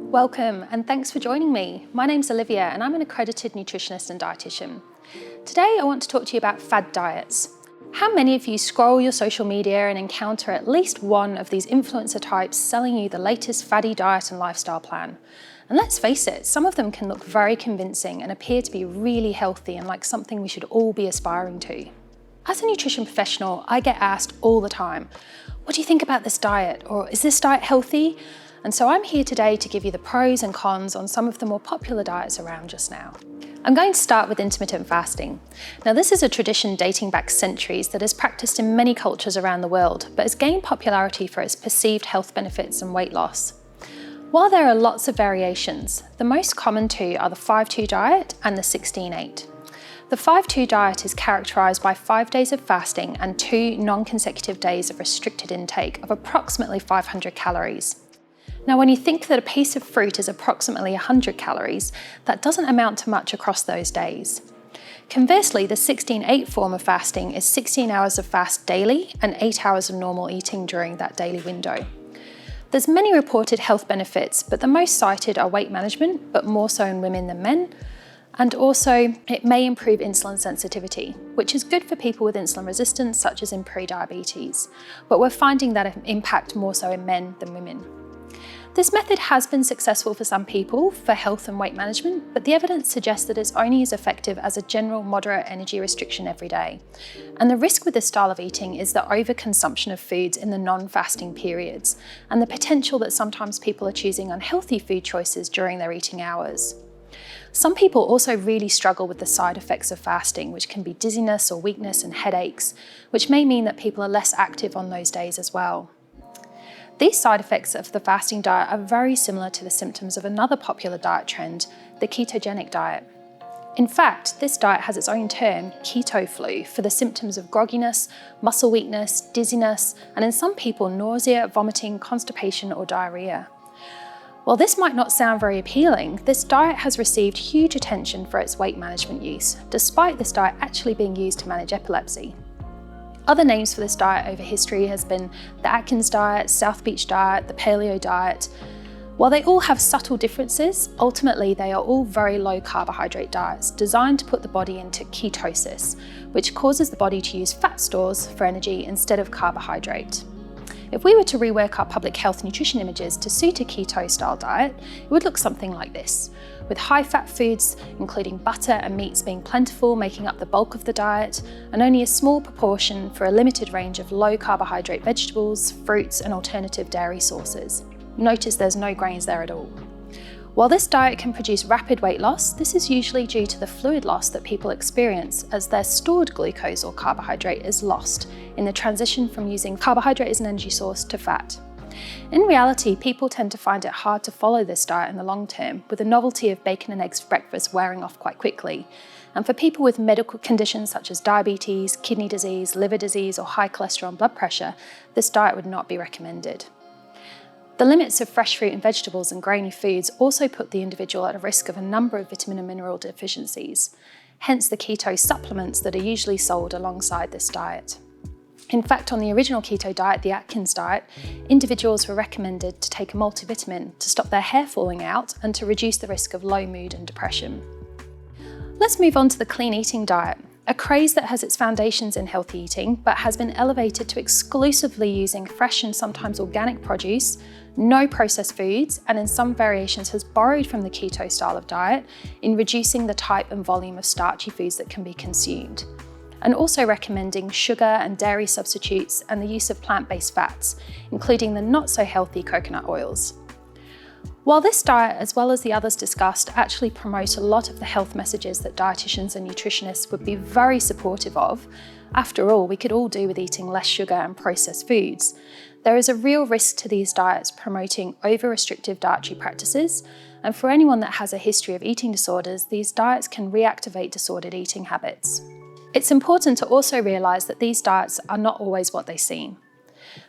Welcome and thanks for joining me. My name's Olivia and I'm an accredited nutritionist and dietitian. Today I want to talk to you about fad diets. How many of you scroll your social media and encounter at least one of these influencer types selling you the latest faddy diet and lifestyle plan? And let's face it, some of them can look very convincing and appear to be really healthy and like something we should all be aspiring to. As a nutrition professional, I get asked all the time, what do you think about this diet? Or is this diet healthy? And so I'm here today to give you the pros and cons on some of the more popular diets around just now. I'm going to start with intermittent fasting. Now, this is a tradition dating back centuries that is practiced in many cultures around the world, but has gained popularity for its perceived health benefits and weight loss. While there are lots of variations, the most common two are the 5-2 diet and the 16-8. The 5-2 diet is characterised by 5 days of fasting and 2 non-consecutive days of restricted intake of approximately 500 calories. Now, when you think that a piece of fruit is approximately 100 calories, that doesn't amount to much across those days. Conversely, the 16-8 form of fasting is 16 hours of fast daily and 8 hours of normal eating during that daily window. There's many reported health benefits, but the most cited are weight management, but more so in women than men. And also, it may improve insulin sensitivity, which is good for people with insulin resistance, such as in pre-diabetes. But we're finding that impact more so in men than women. This method has been successful for some people for health and weight management, but the evidence suggests that it's only as effective as a general moderate energy restriction every day. And the risk with this style of eating is the overconsumption of foods in the non-fasting periods, and the potential that sometimes people are choosing unhealthy food choices during their eating hours. Some people also really struggle with the side effects of fasting, which can be dizziness or weakness and headaches, which may mean that people are less active on those days as well. These side effects of the fasting diet are very similar to the symptoms of another popular diet trend, the ketogenic diet. In fact, this diet has its own term, keto flu, for the symptoms of grogginess, muscle weakness, dizziness, and in some people, nausea, vomiting, constipation, or diarrhea. While this might not sound very appealing, this diet has received huge attention for its weight management use, despite this diet actually being used to manage epilepsy. Other names for this diet over history has been the Atkins diet, South Beach diet, the Paleo diet. While they all have subtle differences, ultimately they are all very low carbohydrate diets designed to put the body into ketosis, which causes the body to use fat stores for energy instead of carbohydrate. If we were to rework our public health nutrition images to suit a keto style diet, it would look something like this, with high fat foods, including butter and meats being plentiful, making up the bulk of the diet, and only a small proportion for a limited range of low carbohydrate vegetables, fruits, and alternative dairy sources. Notice there's no grains there at all. While this diet can produce rapid weight loss, this is usually due to the fluid loss that people experience as their stored glucose or carbohydrate is lost in the transition from using carbohydrate as an energy source to fat. In reality, people tend to find it hard to follow this diet in the long term, with the novelty of bacon and eggs for breakfast wearing off quite quickly. And for people with medical conditions such as diabetes, kidney disease, liver disease, or high cholesterol and blood pressure, this diet would not be recommended. The limits of fresh fruit and vegetables and grainy foods also put the individual at a risk of a number of vitamin and mineral deficiencies, hence the keto supplements that are usually sold alongside this diet. In fact, on the original keto diet, the Atkins diet, individuals were recommended to take a multivitamin to stop their hair falling out and to reduce the risk of low mood and depression. Let's move on to the clean eating diet, a craze that has its foundations in healthy eating, but has been elevated to exclusively using fresh and sometimes organic produce, no processed foods, and in some variations has borrowed from the keto style of diet in reducing the type and volume of starchy foods that can be consumed, and also recommending sugar and dairy substitutes and the use of plant-based fats, including the not-so-healthy coconut oils. While this diet, as well as the others discussed, actually promote a lot of the health messages that dietitians and nutritionists would be very supportive of, after all, we could all do with eating less sugar and processed foods, there is a real risk to these diets promoting over-restrictive dietary practices, and for anyone that has a history of eating disorders, these diets can reactivate disordered eating habits. It's important to also realise that these diets are not always what they seem.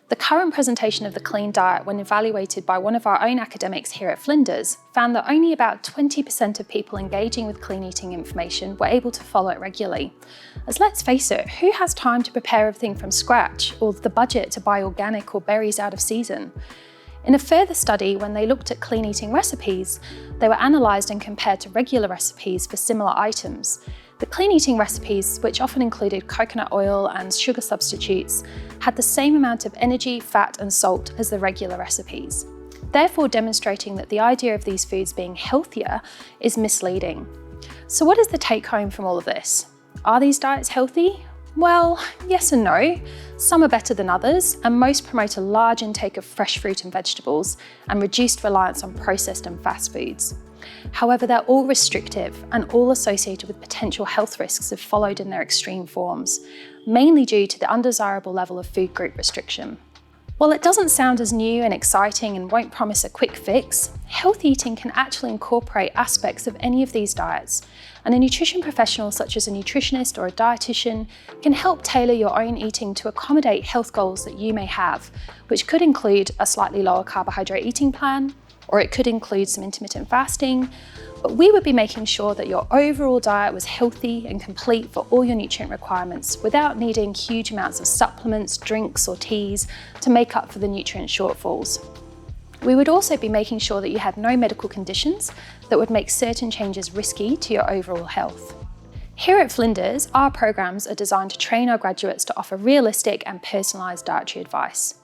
The current presentation of the clean diet, when evaluated by one of our own academics here at Flinders, found that only about 20% of people engaging with clean eating information were able to follow it regularly. As let's face it, who has time to prepare everything from scratch or the budget to buy organic or berries out of season? In a further study, when they looked at clean eating recipes, they were analysed and compared to regular recipes for similar items. The clean eating recipes, which often included coconut oil and sugar substitutes, had the same amount of energy, fat and salt as the regular recipes, therefore demonstrating that the idea of these foods being healthier is misleading. So what is the take home from all of this? Are these diets healthy? Well, yes and no. Some are better than others, and most promote a large intake of fresh fruit and vegetables and reduced reliance on processed and fast foods. However, they're all restrictive and all associated with potential health risks if followed in their extreme forms, mainly due to the undesirable level of food group restriction. While it doesn't sound as new and exciting and won't promise a quick fix, health eating can actually incorporate aspects of any of these diets, and a nutrition professional such as a nutritionist or a dietitian can help tailor your own eating to accommodate health goals that you may have, which could include a slightly lower carbohydrate eating plan, or it could include some intermittent fasting, but we would be making sure that your overall diet was healthy and complete for all your nutrient requirements without needing huge amounts of supplements, drinks or teas to make up for the nutrient shortfalls. We would also be making sure that you had no medical conditions that would make certain changes risky to your overall health. Here at Flinders, our programs are designed to train our graduates to offer realistic and personalised dietary advice.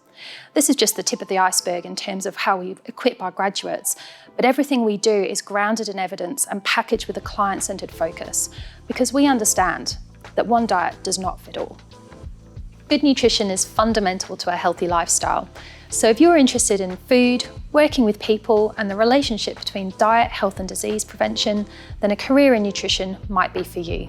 This is just the tip of the iceberg in terms of how we equip our graduates, but everything we do is grounded in evidence and packaged with a client-centred focus, because we understand that one diet does not fit all. Good nutrition is fundamental to a healthy lifestyle, so if you're interested in food, working with people, and the relationship between diet, health and disease prevention, then a career in nutrition might be for you.